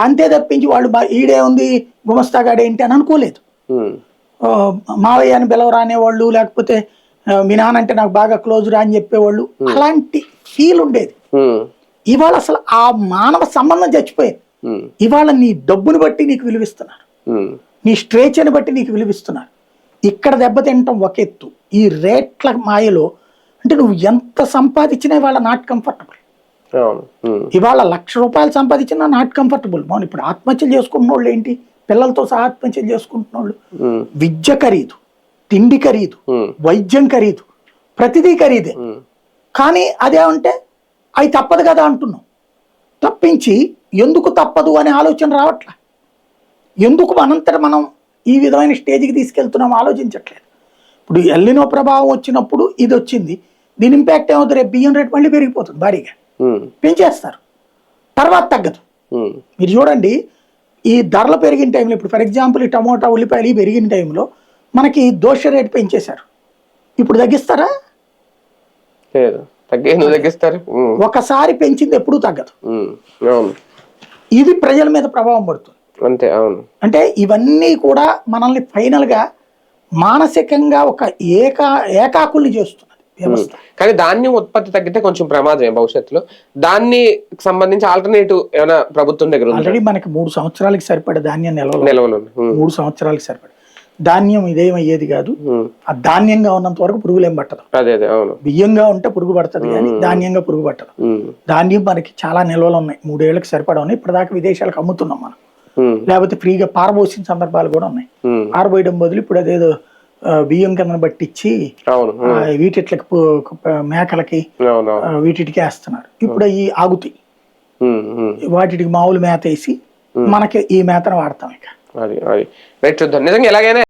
అంతే తప్పించి వాళ్ళు ఈడే ఉంది గుమస్తాగాడు ఏంటి అని అనుకోలేదు. మావయ్య అని పిలవరా అనేవాళ్ళు, లేకపోతే మీ నాన్న అంటే నాకు బాగా క్లోజ్ రా అని చెప్పేవాళ్ళు, అలాంటి ఫీల్ ఉండేది. ఇవాళ అసలు ఆ మానవ సంబంధం చచ్చిపోయేది. ఇవాళ నీ డబ్బుని బట్టి నీకు విలువిస్తున్నారు, నీ స్ట్రేచర్ని బట్టి నీకు విలువిస్తున్నారు. ఇక్కడ దెబ్బతింటాం ఒక ఎత్తు. ఈ రేట్ల మాయలో అంటే నువ్వు ఎంత సంపాదించినా ఇవాళ నాట్ కంఫర్టబుల్. ఇవాళ ₹1,00,000 సంపాదించినా నాట్ కంఫర్టబుల్. మనం ఇప్పుడు ఆత్మహత్యలు చేసుకుంటున్న వాళ్ళు ఏంటి, పిల్లలతో సహా ఆత్మహత్యలు చేసుకుంటున్న వాళ్ళు. విద్య ఖరీదు, తిండి ఖరీదు, వైద్యం ఖరీదు, ప్రతిదీ ఖరీదే. కానీ అదేమంటే అవి తప్పదు కదా అంటున్నాం తప్పించి ఎందుకు తప్పదు అనే ఆలోచన రావట్లే. ఎందుకు మనంతట మనం ఈ విధమైన స్టేజ్కి తీసుకెళ్తున్నాం ఆలోచించట్లేదు. ఇప్పుడు ఎల్లినో ప్రభావం వచ్చినప్పుడు ఇది వచ్చింది, దీని ఇంపాక్ట్ ఏమవుతుంది, రేపు బియ్యం రేటు మళ్ళీ పెరిగిపోతుంది, భారీగా పెంచేస్తారు, తర్వాత తగ్గదు. మీరు చూడండి ఈ ధరలు పెరిగిన టైంలో, ఇప్పుడు ఫర్ ఎగ్జాంపుల్ ఈ టమోటా ఉల్లిపాయలు పెరిగిన టైంలో మనకి దోశ రేటు పెంచేశారు, ఇప్పుడు తగ్గిస్తారా? తగ్గిస్తారు. ఒకసారి పెంచింది ఎప్పుడూ తగ్గదు. ఇది ప్రజల మీద ప్రభావం పడుతుంది. అంతే. అవును. అంటే ఇవన్నీ కూడా మనల్ని ఫైనల్ గా మానసికంగా ఒక ఏకాకుల్ని చేస్తున్నది వ్యవస్థ. కానీ ధాన్యం ఉత్పత్తి తగ్గితే కొంచెం ప్రమాదమే భవిష్యత్తులో. దాన్ని సంబంధించి ఆల్టర్నేటివ్ ఏమైనా ప్రభుత్వం దగ్గర ఆల్రెడీ మనకి 3 సంవత్సరాలకి సరిపడే ధాన్యం నిల్వలు 3 సంవత్సరాలకి సరిపడే ధాన్యం ఇదేమయ్యేది కాదు. ఆ ధాన్యంగా ఉన్నంత వరకు పురుగులు ఏం పట్టదు. బియ్యంగా ఉంటే పురుగు పడుతుంది కానీ ధాన్యంగా పురుగు పట్టదు. ధాన్యం మనకి చాలా నిల్వలు ఉన్నాయి, 3 ఏళ్ళకి సరిపడా ఉన్నాయి. ఇప్పటిదాకా విదేశాలకు అమ్ముతున్నాం మనం, లేకపోతే ఫ్రీగా పారబోసిన సందర్భాలు కూడా ఉన్నాయి. పారబోయడం బదులు ఇప్పుడు అదేదో బియ్యం కింద పట్టించి వీటిట్లకి మేకలకి వీటికి వేస్తున్నారు. ఇప్పుడు అవి ఆగుతాయి, వాటికి మామూలు మేత వేసి మనకి ఈ మేతను వాడతాం. ఇక చూద్దాం నిజంగా ఎలాగైనా